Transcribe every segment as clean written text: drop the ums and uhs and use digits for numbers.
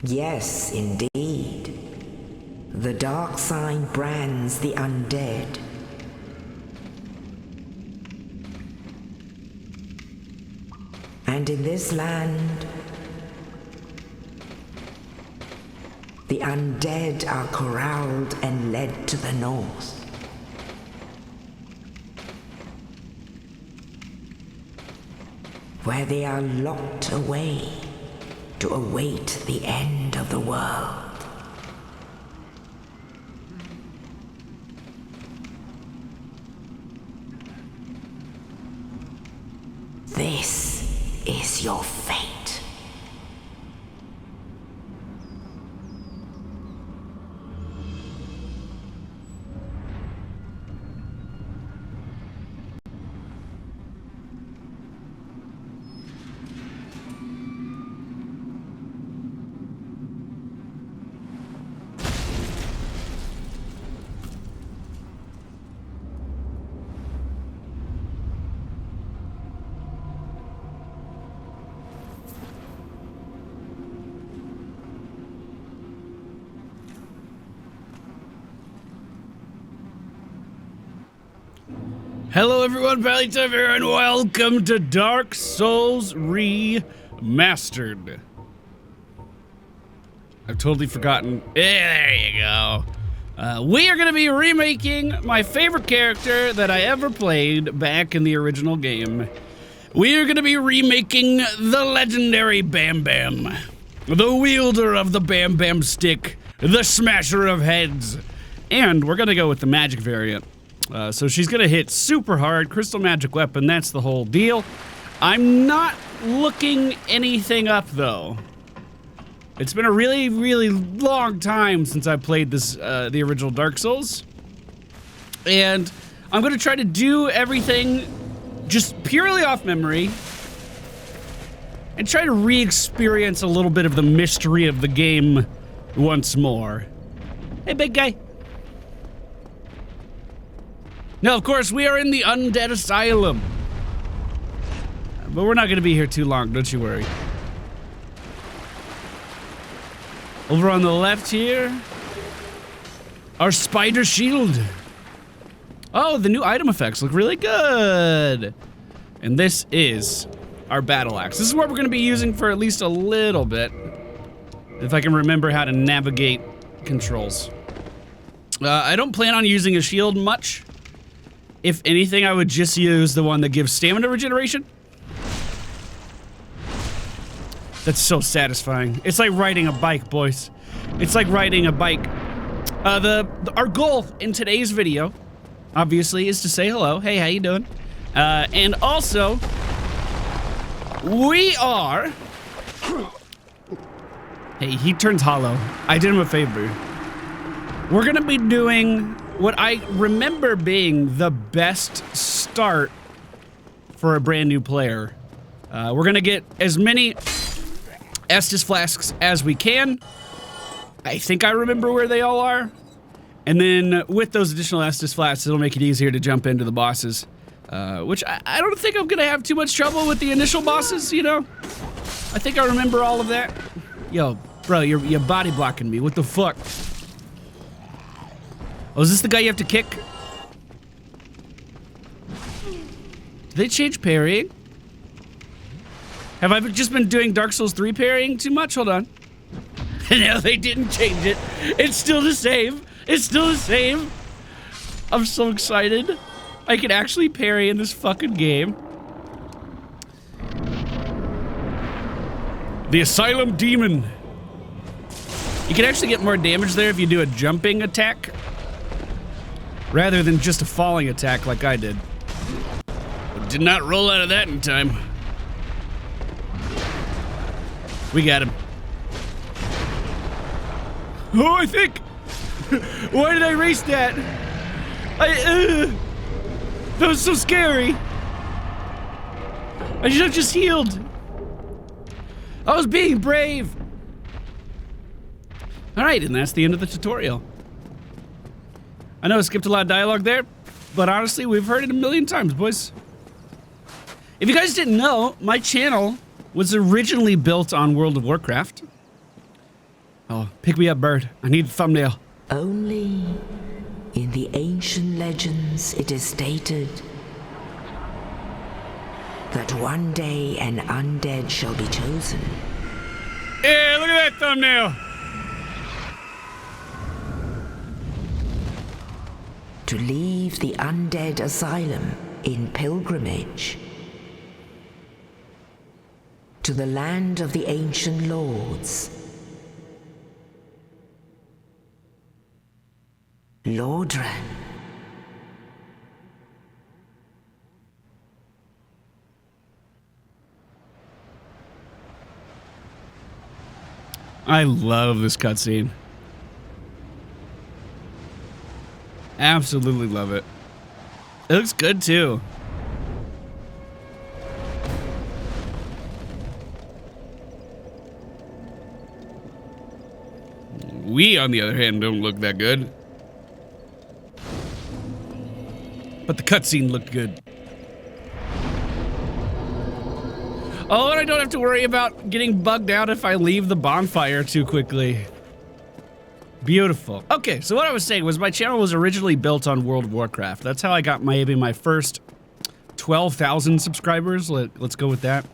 Yes, indeed. The dark sign brands the undead. And in this land, the undead are corralled and led to the north. Where they are locked away to await the end of the world. This is your fate. Hello everyone, MFPallytime here, and welcome to Dark Souls Remastered. I've totally forgotten. There you go. We are going to be remaking my favorite character that I ever played back in the original game. We are going to be remaking the legendary BamBam, the wielder of the BamBam stick, the smasher of heads, and we're going to go with the magic variant. So she's gonna hit super hard, crystal magic weapon, that's the whole deal. I'm not looking anything up though. It's been a really, really long time since I played this, the original Dark Souls. And I'm gonna try to do everything just purely off memory and try to re-experience a little bit of the mystery of the game once more. Hey, big guy. Now, of course, we are in the Undead Asylum. But we're not going to be here too long, don't you worry. Over on the left here, our spider shield. Oh, the new item effects look really good. And this is our battle axe. This is what we're going to be using for at least a little bit. If I can remember how to navigate controls. I don't plan on using a shield much. If anything, I would just use the one that gives stamina regeneration. That's so satisfying. It's like riding a bike, boys. It's like riding a bike. Our goal in today's video, obviously, is to say hello. Hey, how you doing? And also, we are... Hey, he turns hollow. I did him a favor. We're gonna be doing what I remember being the best start for a brand new player. We're gonna get as many Estus Flasks as we can. I think I remember where they all are. And then with those additional Estus Flasks, it'll make it easier to jump into the bosses. Which I don't think I'm gonna have too much trouble with the initial bosses, you know? I think I remember all of that. Yo, bro, you're body blocking me, what the fuck? Oh, is this the guy you have to kick? Did they change parrying? Have I just been doing Dark Souls 3 parrying too much? Hold on. No, they didn't change it. It's still the same. It's still the same. I'm so excited. I can actually parry in this fucking game. The Asylum Demon. You can actually get more damage there if you do a jumping attack, rather than just a falling attack like I did. But did not roll out of that in time. We got him. Oh, I think. Why did I race that? That was so scary. I should have just healed. I was being brave. All right, and that's the end of the tutorial. I know I skipped a lot of dialogue there, but honestly, we've heard it a million times, boys. If you guys didn't know, my channel was originally built on World of Warcraft. Oh, pick me up, bird. I need the thumbnail. Only in the ancient legends it is stated that one day an undead shall be chosen. Yeah, look at that thumbnail. To leave the undead asylum in pilgrimage to the land of the ancient lords. Lordran. I love this cutscene. Absolutely love it. It looks good too. We, on the other hand, don't look that good. But the cutscene looked good. Oh, and I don't have to worry about getting bugged out if I leave the bonfire too quickly. Beautiful. Okay, so what I was saying was my channel was originally built on World of Warcraft. That's how I got maybe my first 12,000 subscribers. Let's go with that.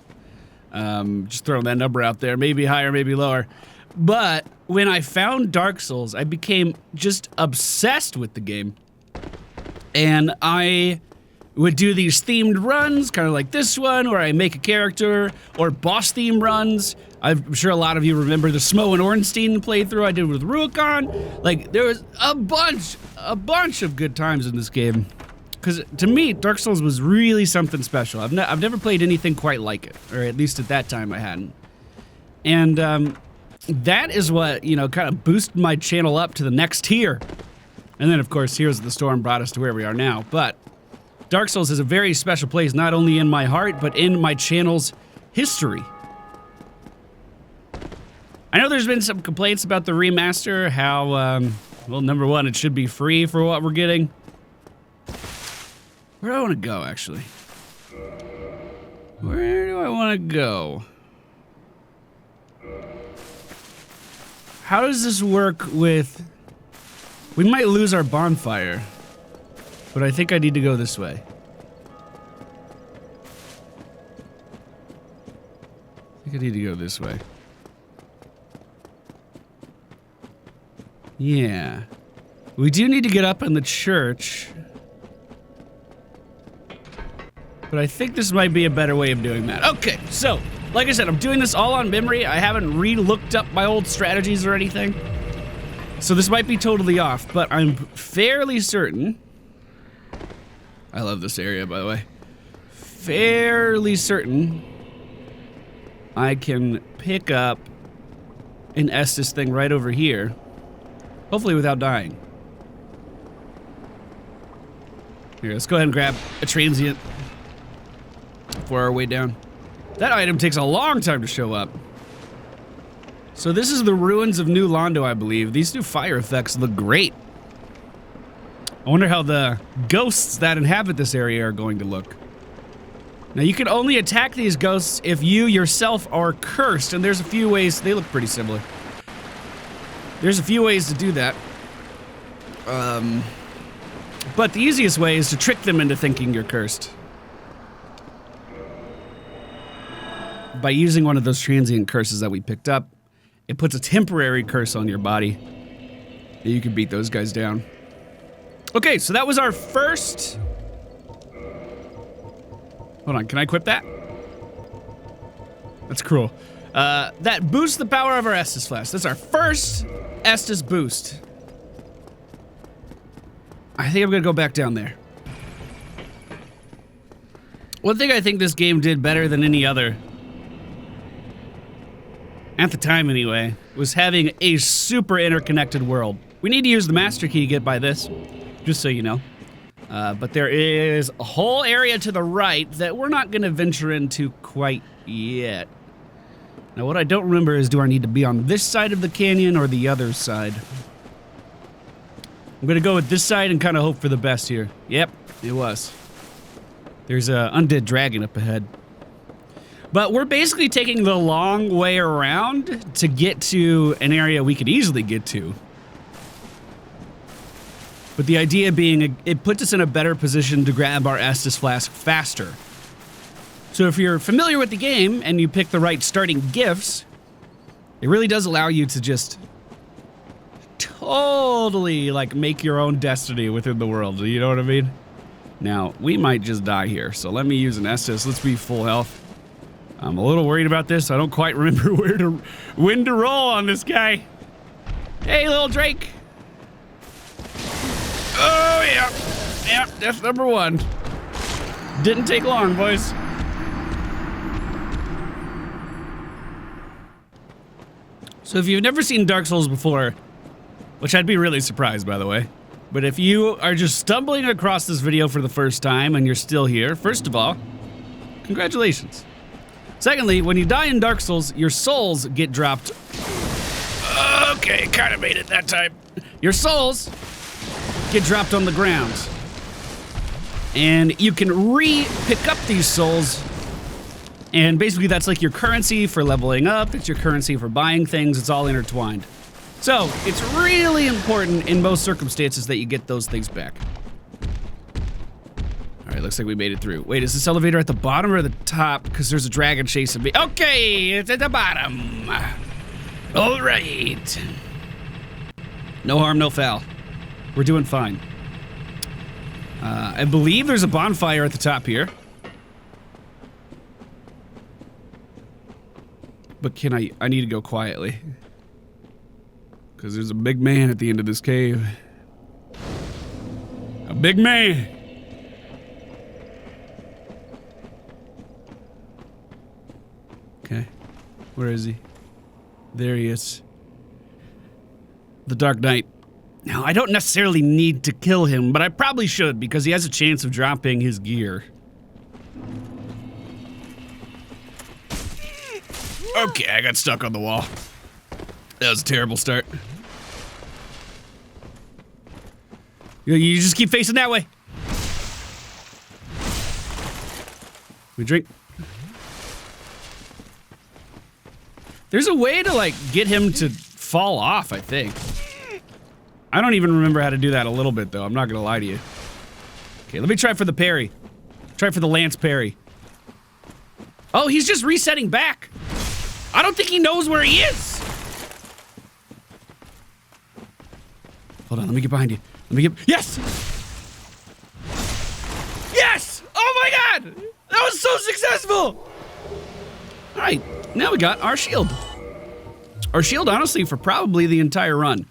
Just throwing that number out there. Maybe higher, maybe lower. But when I found Dark Souls, I became just obsessed with the game. And I would do these themed runs, kind of like this one, where I make a character, or boss theme runs. I'm sure a lot of you remember the Smo and Ornstein playthrough I did with Ruakon. Like, there was a bunch of good times in this game. Because to me, Dark Souls was really something special. I've never played anything quite like it, or at least at that time I hadn't. And that is what, you know, kind of boosted my channel up to the next tier. And then, of course, Heroes of the Storm brought us to where we are now. But Dark Souls is a very special place, not only in my heart, but in my channel's history. I know there's been some complaints about the remaster, how, well, number one, it should be free for what we're getting. Where do I want to go, actually? Where do I want to go? How does this work with... We might lose our bonfire, but I think I need to go this way. I think I need to go this way. Yeah. We do need to get up in the church. But I think this might be a better way of doing that. Okay, so, like I said, I'm doing this all on memory. I haven't re-looked up my old strategies or anything. So this might be totally off, but I'm fairly certain... I love this area, by the way. Fairly certain I can pick up an Estus thing right over here. Hopefully without dying. Here, let's go ahead and grab a transient for our way down. That item takes a long time to show up. So this is the ruins of New Londo, I believe. These new fire effects look great. I wonder how the ghosts that inhabit this area are going to look. Now you can only attack these ghosts if you yourself are cursed, and there's a few ways. They look pretty similar. There's a few ways to do that. But the easiest way is to trick them into thinking you're cursed. By using one of those transient curses that we picked up, it puts a temporary curse on your body. And you can beat those guys down. Okay, so that was our first... Hold on, can I equip that? That's cool. That boosts the power of our Estus Flask. That's our first Estus boost. I think I'm gonna go back down there. One thing I think this game did better than any other, at the time anyway, was having a super interconnected world. We need to use the master key to get by this, just so you know. But there is a whole area to the right that we're not gonna venture into quite yet. Now what I don't remember is, do I need to be on this side of the canyon or the other side? I'm gonna go with this side and kind of hope for the best here. Yep, it was. There's a undead dragon up ahead. But we're basically taking the long way around to get to an area we could easily get to. But the idea being, it puts us in a better position to grab our Estus Flask faster. So if you're familiar with the game and you pick the right starting gifts, it really does allow you to just totally, like, make your own destiny within the world. You know what I mean? Now, we might just die here, so let me use an Estus. Let's be full health. I'm a little worried about this. I don't quite remember when to roll on this guy. Hey, little Drake. Oh, yeah. Yeah, death number 1. Didn't take long, boys. So if you've never seen Dark Souls before, which I'd be really surprised, by the way, but if you are just stumbling across this video for the first time and you're still here, first of all, congratulations. Secondly, when you die in Dark Souls, your souls get dropped. Okay, kind of made it that time. Your souls get dropped on the ground. And you can re-pick up these souls. And basically that's like your currency for leveling up. It's your currency for buying things. It's all intertwined. So it's really important in most circumstances that you get those things back. All right, looks like we made it through. Wait, is this elevator at the bottom or the top? Because there's a dragon chasing me. Okay, it's at the bottom. All right. No harm, no foul. We're doing fine. I believe there's a bonfire at the top here. But can I need to go quietly. Because there's a big man at the end of this cave. A big man. Okay. Where is he? There he is. The Dark Knight. Now, I don't necessarily need to kill him, but I probably should because he has a chance of dropping his gear. Okay, I got stuck on the wall. That was a terrible start. You just keep facing that way. We drink. There's a way to, like, get him to fall off, I think. I don't even remember how to do that a little bit, though. I'm not gonna lie to you. Okay, let me try for the parry. Try for the lance parry. Oh, he's just resetting back. I don't think he knows where he is. Hold on, let me get behind you. Let me get... Yes! Yes! Oh my god! That was so successful! Alright, now we got our shield. Our shield, honestly, for probably the entire run.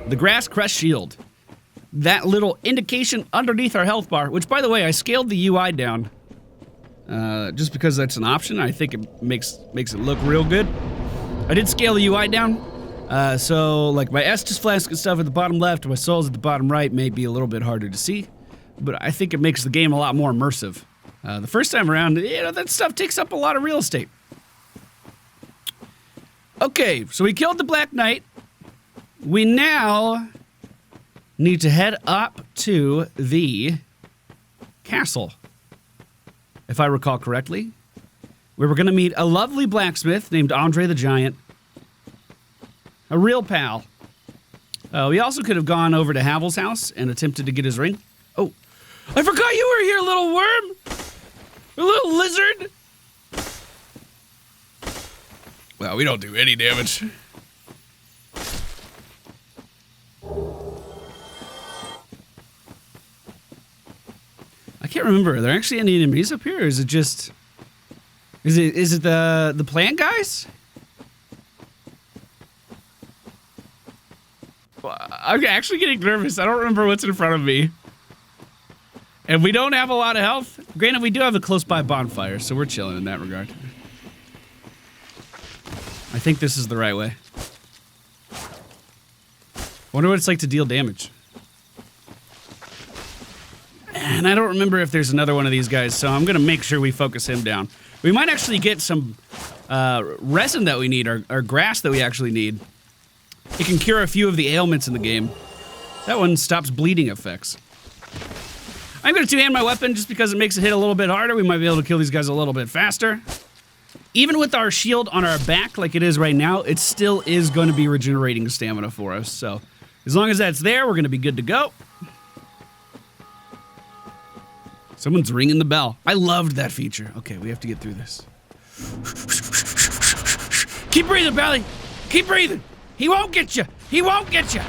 The Grass Crest Shield. That little indication underneath our health bar, which, by the way, I scaled the UI down. Just because that's an option. I think it makes it look real good. I did scale the UI down. So, like, my Estus Flask and stuff at the bottom left, my souls at the bottom right may be a little bit harder to see. But I think it makes the game a lot more immersive. The first time around, you know, that stuff takes up a lot of real estate. Okay, so we killed the Black Knight. We now need to head up to the castle, if I recall correctly, where we're going to meet a lovely blacksmith named Andre the Giant. A real pal. We also could have gone over to Havel's house and attempted to get his ring. Oh, I forgot you were here, little worm! A little lizard! Well, we don't do any damage. I can't remember. Are there actually any enemies up here, or is it just... Is it the plant guys? Well, I'm actually getting nervous. I don't remember what's in front of me. And we don't have a lot of health. Granted, we do have a close-by bonfire, so we're chilling in that regard. I think this is the right way. Wonder what it's like to deal damage. And I don't remember if there's another one of these guys, so I'm gonna make sure we focus him down. We might actually get some resin that we need, or grass that we actually need. It can cure a few of the ailments in the game. That one stops bleeding effects. I'm gonna two-hand my weapon just because it makes it hit a little bit harder. We might be able to kill these guys a little bit faster. even with our shield on our back like it is right now, it still is going to be regenerating stamina for us. So as long as that's there, we're going to be good to go. Someone's ringing the bell. I loved that feature. Okay, we have to get through this. Keep breathing, Pally. Keep breathing. He won't get you. He won't get you.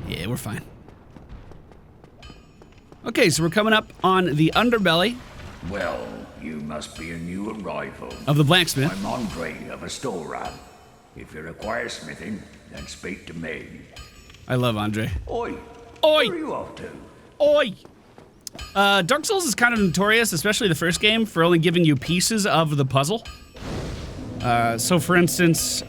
Yeah, we're fine. Okay, so we're coming up on the underbelly. Well, you must be a new arrival. Of the blacksmith. I'm Andre of Astoria. If you require smithing, then speak to me. I love Andre. Oi. Oi. Where are you off to? Oi! Dark Souls is kind of notorious, especially the first game, for only giving you pieces of the puzzle. So for instance,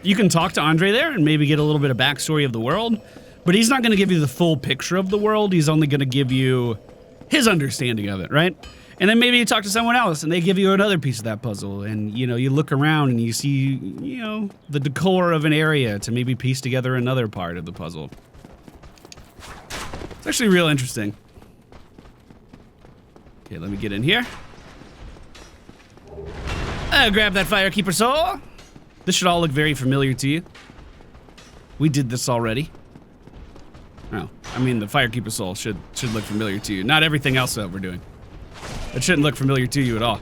you can talk to Andre there and maybe get a little bit of backstory of the world, but he's not going to give you the full picture of the world. He's only going to give you his understanding of it, right? And then maybe you talk to someone else and they give you another piece of that puzzle, and you know, you look around and you see, you know, the decor of an area to maybe piece together another part of the puzzle. It's actually real interesting. Okay, let me get in here. Grab that firekeeper soul. This should all look very familiar to you. We did this already. Oh, I mean the firekeeper soul should look familiar to you. Not everything else that we're doing. It shouldn't look familiar to you at all.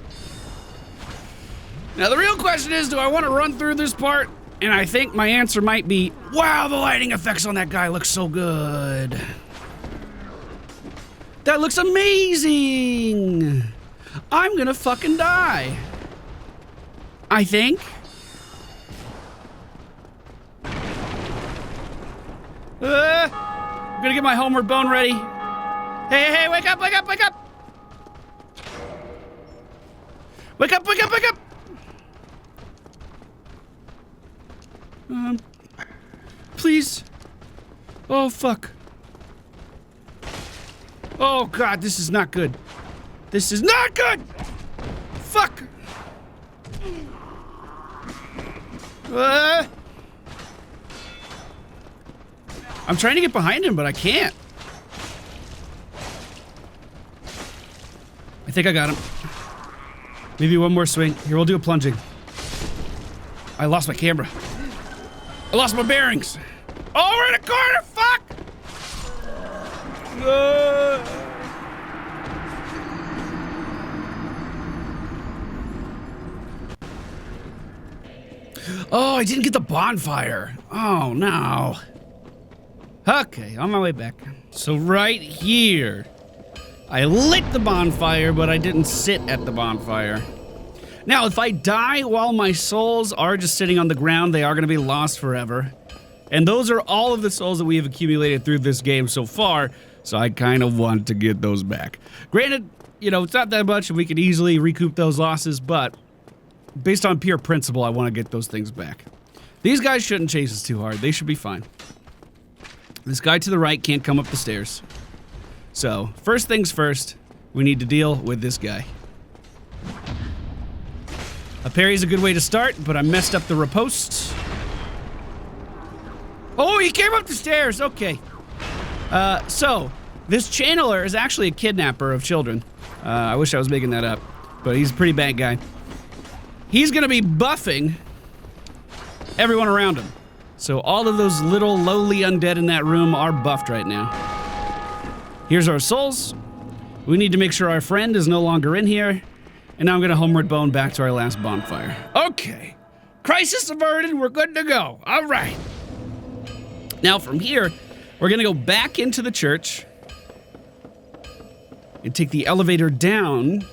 Now the real question is, do I want to run through this part? And I think my answer might be, wow, the lighting effects on that guy look so good. That looks amazing! I'm gonna fucking die. I think. I'm gonna get my homeward bone ready. Hey, wake up, wake up, wake up! Wake up, wake up, wake up! Please. Oh, fuck. Oh, God, this is not good. This is not good! Fuck! I'm trying to get behind him, but I can't. I think I got him. Maybe one more swing. Here, we'll do a plunging. I lost my camera. I lost my bearings. Oh, we're in a corner! Fuck! Oh, I didn't get the bonfire. Oh, no. Okay, on my way back. So right here, I lit the bonfire, but I didn't sit at the bonfire. Now, if I die while my souls are just sitting on the ground, they are going to be lost forever. And those are all of the souls that we have accumulated through this game so far, so I kind of want to get those back. Granted, you know, it's not that much, and we could easily recoup those losses, but based on pure principle, I want to get those things back. These guys shouldn't chase us too hard. They should be fine. This guy to the right can't come up the stairs. So, first things first, we need to deal with this guy. A parry's a good way to start, but I messed up the riposte. Oh, he came up the stairs. Okay. So, this channeler is actually a kidnapper of children. I wish I was making that up, but he's a pretty bad guy. He's gonna be buffing everyone around him. So all of those little lowly undead in that room are buffed right now. Here's our souls. We need to make sure our friend is no longer in here. And now I'm gonna homeward bone back to our last bonfire. Okay. Crisis averted, we're good to go. All right. Now from here, we're gonna go back into the church and take the elevator down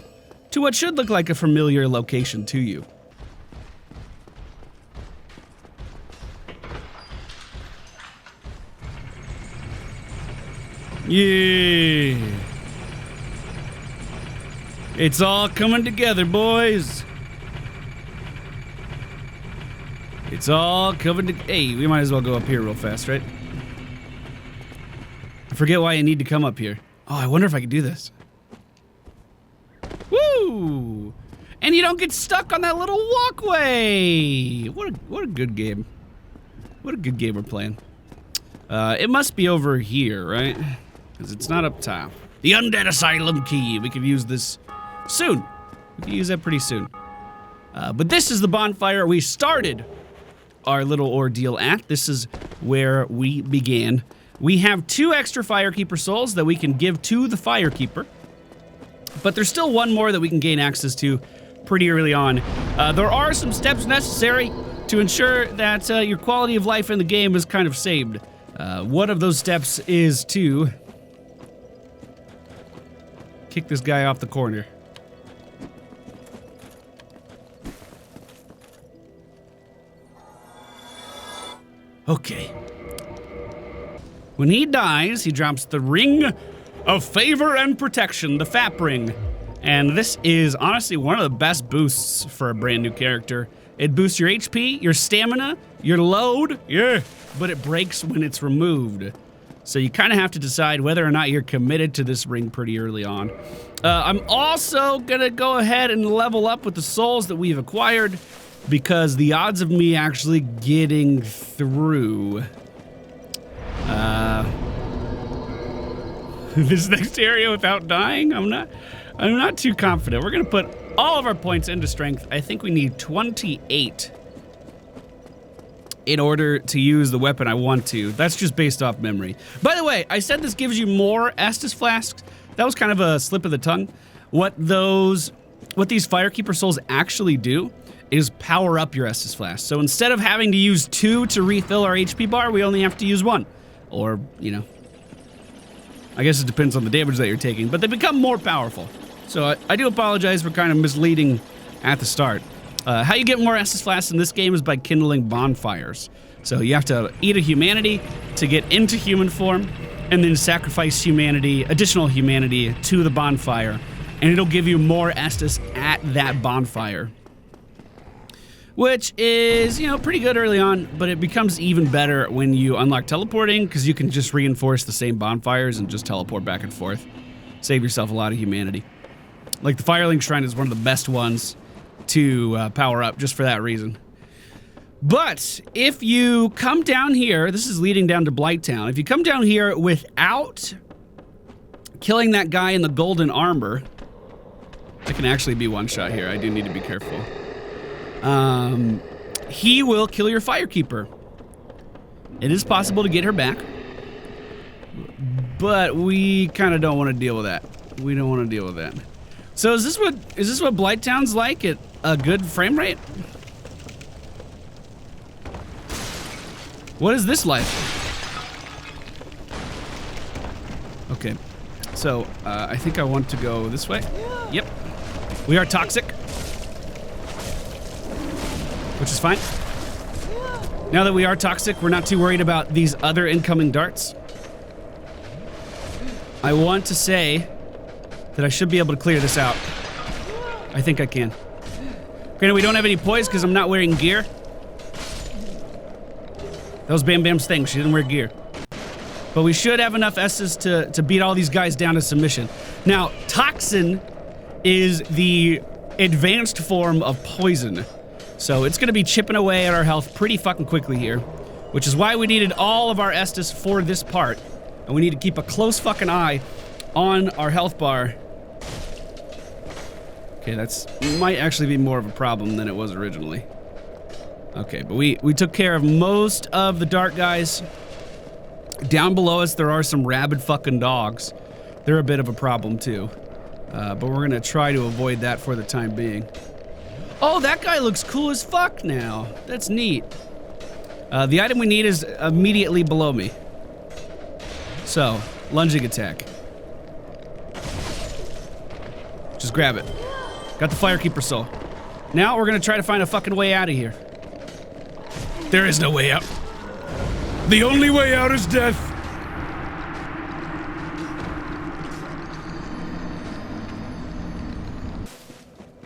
to what should look like a familiar location to you. Yeah. It's all coming together, boys. It's all coming together. Hey, we might as well go up here real fast, right? I forget why I need to come up here. Oh, I wonder if I can do this. Woo! And you don't get stuck on that little walkway. What a good game. What a good game we're playing. It must be over here, right? Because it's not up top. The Undead Asylum Key. We could use this soon. We could use that pretty soon. But this is the bonfire we started our little ordeal at. This is where we began. We have 2 extra Firekeeper souls that we can give to the Firekeeper. But there's still 1 more that we can gain access to pretty early on. There are some steps necessary to ensure that your quality of life in the game is kind of saved. One of those steps is to kick this guy off the corner. Okay. When he dies, he drops the Ring of Favor and Protection, the FAP ring. And this is honestly one of the best boosts for a brand new character. It boosts your HP, your stamina, your load, but it breaks when it's removed. So you kind of have to decide whether or not you're committed to this ring pretty early on. I'm also gonna go ahead and level up with the souls that we've acquired, because the odds of me actually getting through this next area without dying, I'm not too confident. We're gonna put all of our points into strength. I think we need 28 in order to use the weapon I want to. That's just based off memory. By the way, I said this gives you more Estus Flasks. That was kind of a slip of the tongue. What these Firekeeper souls actually do is power up your Estus Flask. So instead of having to use 2 to refill our HP bar, we only have to use 1. Or, you know, I guess it depends on the damage that you're taking, but they become more powerful. So I do apologize for kind of misleading at the start. How you get more Estus Flasks in this game is by kindling bonfires. So you have to eat a humanity to get into human form, and then sacrifice additional humanity to the bonfire, and it'll give you more Estus at that bonfire. Which is, you know, pretty good early on, but it becomes even better when you unlock teleporting, because you can just reinforce the same bonfires and just teleport back and forth. Save yourself a lot of humanity. Like the Firelink Shrine is one of the best ones to power up just for that reason. But if you come down here, this is leading down to Blighttown. If you come down here without killing that guy in the golden armor, I can actually be one shot here. I do need to be careful. He will kill your Firekeeper. It is possible to get her back, but we kind of don't want to deal with that. We don't want to deal with that. So is this what Blighttown's like at a good frame rate? What is this like? Okay, so I think I want to go this way. Yep, we are toxic, which is fine. Now that we are toxic, we're not too worried about these other incoming darts. I want to say that I should be able to clear this out. I think I can. Granted, we don't have any poise because I'm not wearing gear. That was BamBam's thing. She didn't wear gear. But we should have enough S's to beat all these guys down to submission. Now, Toxin is the advanced form of poison. So it's going to be chipping away at our health pretty fucking quickly here, which is why we needed all of our Estus for this part. And we need to keep a close fucking eye on our health bar. Okay, that's might actually be more of a problem than it was originally. Okay, but we took care of most of the dark guys. Down below us, there are some rabid fucking dogs. They're a bit of a problem too. But we're gonna try to avoid that for the time being. Oh, that guy looks cool as fuck now. That's neat. The item we need is immediately below me. So, lunging attack. Just grab it. Got the Firekeeper soul. Now we're gonna try to find a fucking way out of here. There is no way out. The only way out is death.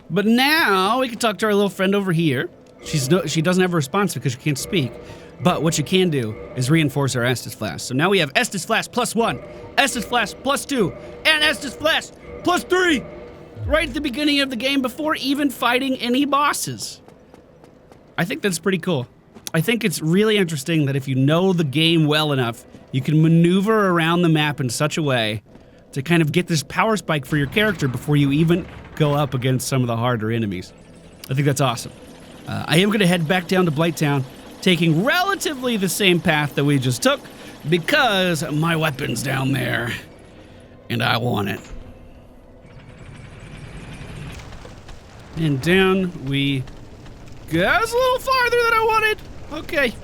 But now we can talk to our little friend over here. She doesn't have a response because she can't speak. But what she can do is reinforce our Estus Flask. So now we have Estus Flask +1, Estus Flask +2, and Estus Flask +3. Right at the beginning of the game before even fighting any bosses. I think that's pretty cool. I think it's really interesting that if you know the game well enough, you can maneuver around the map in such a way to kind of get this power spike for your character before you even go up against some of the harder enemies. I think that's awesome. I am going to head back down to Blighttown, taking relatively the same path that we just took, because my weapon's down there, and I want it. And down we go. That's a little farther than I wanted. Okay.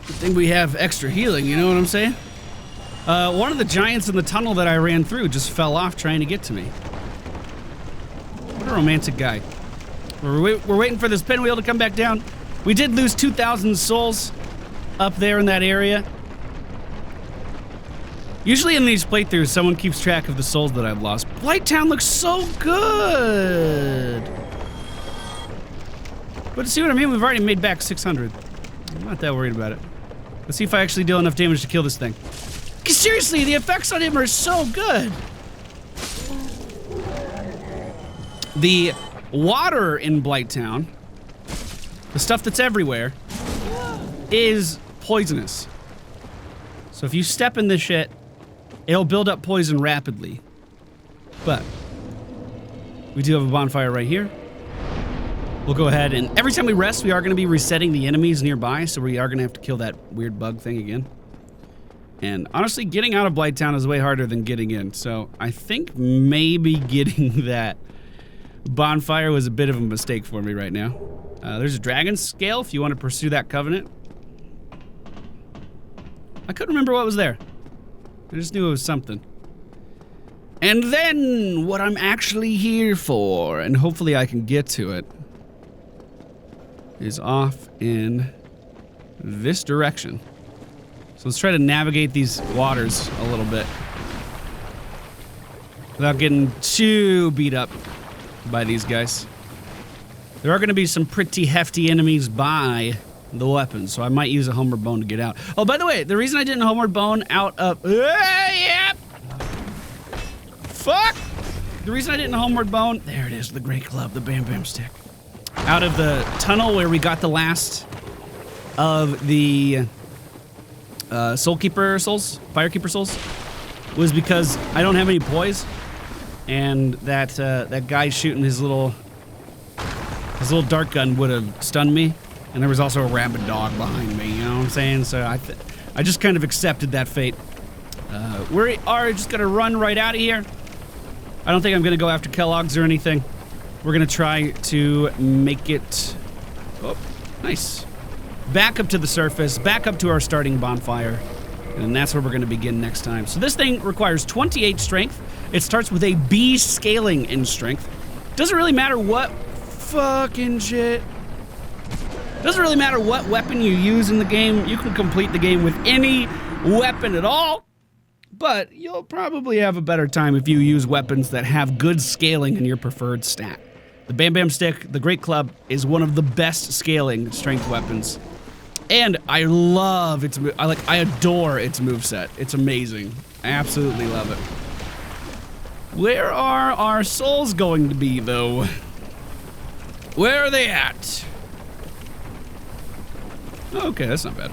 Good thing we have extra healing, you know what I'm saying? One of the giants in the tunnel that I ran through just fell off trying to get to me. What a romantic guy. We're waiting for this pinwheel to come back down. We did lose 2,000 souls up there in that area. Usually in these playthroughs, someone keeps track of the souls that I've lost. Blighttown looks so good. But see what I mean? We've already made back 600. I'm not that worried about it. Let's see if I actually deal enough damage to kill this thing. Because seriously, the effects on him are so good. The water in Blighttown, the stuff that's everywhere, is poisonous. So if you step in this shit, it'll build up poison rapidly. But we do have a bonfire right here. We'll go ahead and every time we rest, we are going to be resetting the enemies nearby, so we are going to have to kill that weird bug thing again. And honestly, getting out of Blighttown is way harder than getting in, so I think maybe getting that bonfire was a bit of a mistake for me right now. There's a dragon scale if you want to pursue that covenant. I couldn't remember what was there. I just knew it was something. And then, what I'm actually here for, and hopefully I can get to it, is off in this direction. So let's try to navigate these waters a little bit without getting too beat up by these guys. There are going to be some pretty hefty enemies by the weapons, so I might use a homeward bone to get out. Oh, by the way, the reason I didn't homeward bone out of... Yep! Fuck! The reason I didn't homeward bone... There it is, the great club, the BamBam stick. Out of the tunnel where we got the last of the Soulkeeper souls, Firekeeper souls, was because I don't have any poise, and that guy shooting his little dart gun would have stunned me, and there was also a rabid dog behind me. You know what I'm saying? So I just kind of accepted that fate. We are just gonna run right out of here. I don't think I'm gonna go after Kellogg's or anything. We're gonna try to make it, oh, nice. Back up to the surface, back up to our starting bonfire, and that's where we're gonna begin next time. So this thing requires 28 strength. It starts with a B scaling in strength. Doesn't really matter what fucking shit. Doesn't really matter what weapon you use in the game. You can complete the game with any weapon at all, but you'll probably have a better time if you use weapons that have good scaling in your preferred stat. The BamBam stick, the Great Club, is one of the best scaling strength weapons. And I love its I adore its moveset. It's amazing. I absolutely love it. Where are our souls going to be, though? Where are they at? Okay, that's not bad.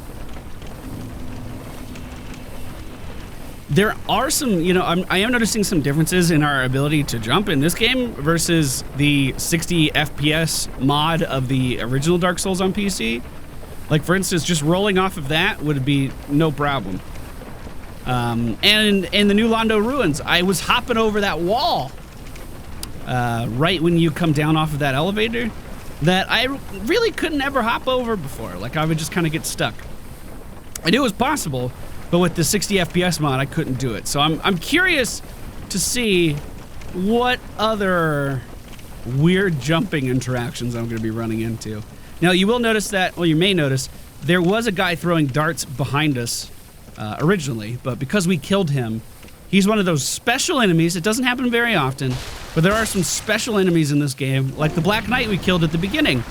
There are some, you know, I am noticing some differences in our ability to jump in this game versus the 60 FPS mod of the original Dark Souls on PC. Like, for instance, just rolling off of that would be no problem. And in the new Londo Ruins, I was hopping over that wall right when you come down off of that elevator that I really couldn't ever hop over before. Like, I would just kind of get stuck. I knew it was possible, but with the 60 FPS mod, I couldn't do it. So I'm curious to see what other weird jumping interactions I'm going to be running into. Now, you will notice that, well, you may notice, there was a guy throwing darts behind us originally, but because we killed him, he's one of those special enemies. It doesn't happen very often, but there are some special enemies in this game, like the Black Knight we killed at the beginning,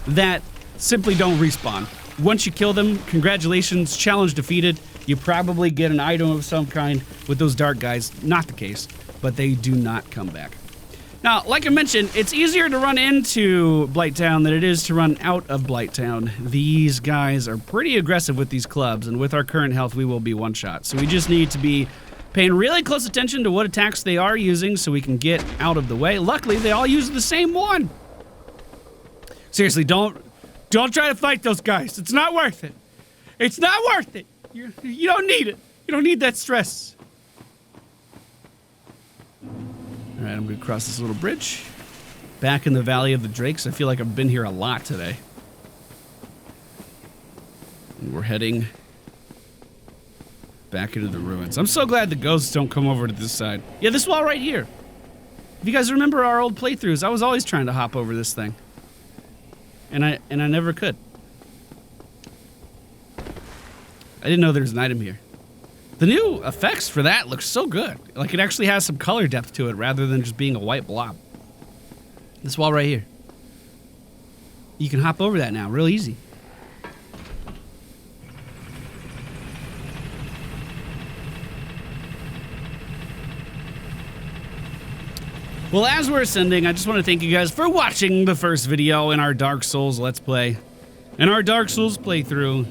that simply don't respawn. Once you kill them, congratulations, challenge defeated. You probably get an item of some kind. With those dark guys, not the case, but they do not come back. Now, like I mentioned, it's easier to run into Blighttown than it is to run out of Blighttown. These guys are pretty aggressive with these clubs, and with our current health, we will be one shot. So we just need to be Paying really close attention to what attacks they are using so we can get out of the way. Luckily, they all use the same one. Seriously, don't try to fight those guys. It's not worth it. It's not worth it. You don't need it. You don't need that stress. All right, I'm going to cross this little bridge. Back in the Valley of the Drakes. I feel like I've been here a lot today. And we're heading back into the ruins. I'm so glad the ghosts don't come over to this side. Yeah, this wall right here. If you guys remember our old playthroughs, I was always trying to hop over this thing. And I never could. I didn't know there was an item here. The new effects for that look so good. Like it actually has some color depth to it rather than just being a white blob. This wall right here. You can hop over that now, real easy. Well, as we're ascending, I just want to thank you guys for watching the first video in our Dark Souls Let's Play. In our Dark Souls playthrough,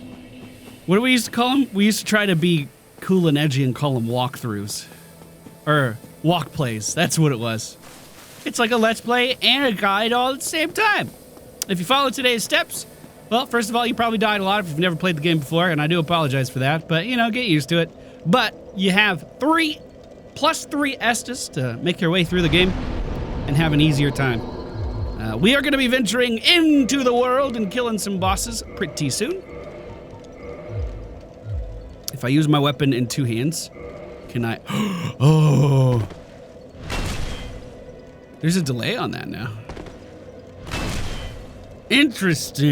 what do we used to call them? We used to try to be cool and edgy and call them walkthroughs. Or walk plays, that's what it was. It's like a Let's Play and a guide all at the same time. If you follow today's steps, well, first of all, you probably died a lot if you've never played the game before, and I do apologize for that, but, you know, get used to it. But you have 3 plus 3 Estus to make your way through the game and have an easier time. We are going to be venturing into the world and killing some bosses pretty soon. If I use my weapon in 2 hands, can I... Oh! There's a delay on that now. Interesting.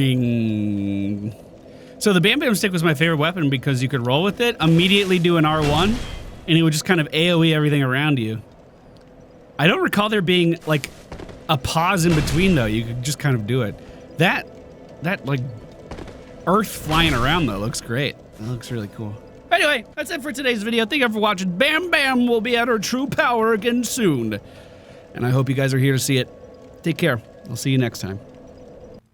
So the BamBam stick was my favorite weapon because you could roll with it, immediately do an R1, and it would just kind of AoE everything around you. I don't recall there being, like, a pause in between, though. You could just kind of do it. That like, earth flying around, though, looks great. That looks really cool. Anyway, that's it for today's video. Thank you for watching. BamBam will be at her true power again soon. And I hope you guys are here to see it. Take care. I'll see you next time.